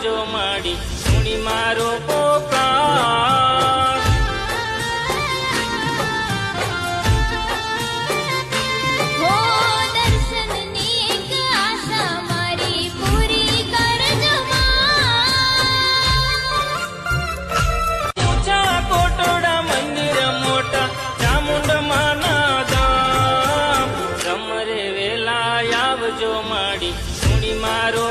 આવજો માડી સુણી મારો પોકાર હો દર્શનની એક આશા મારી પૂરી કરજો ઊંચા કોટડા મંદિર મોટા ચામુંડમાના ધામ સમરે વેલા આવજો માડી સુણી મારો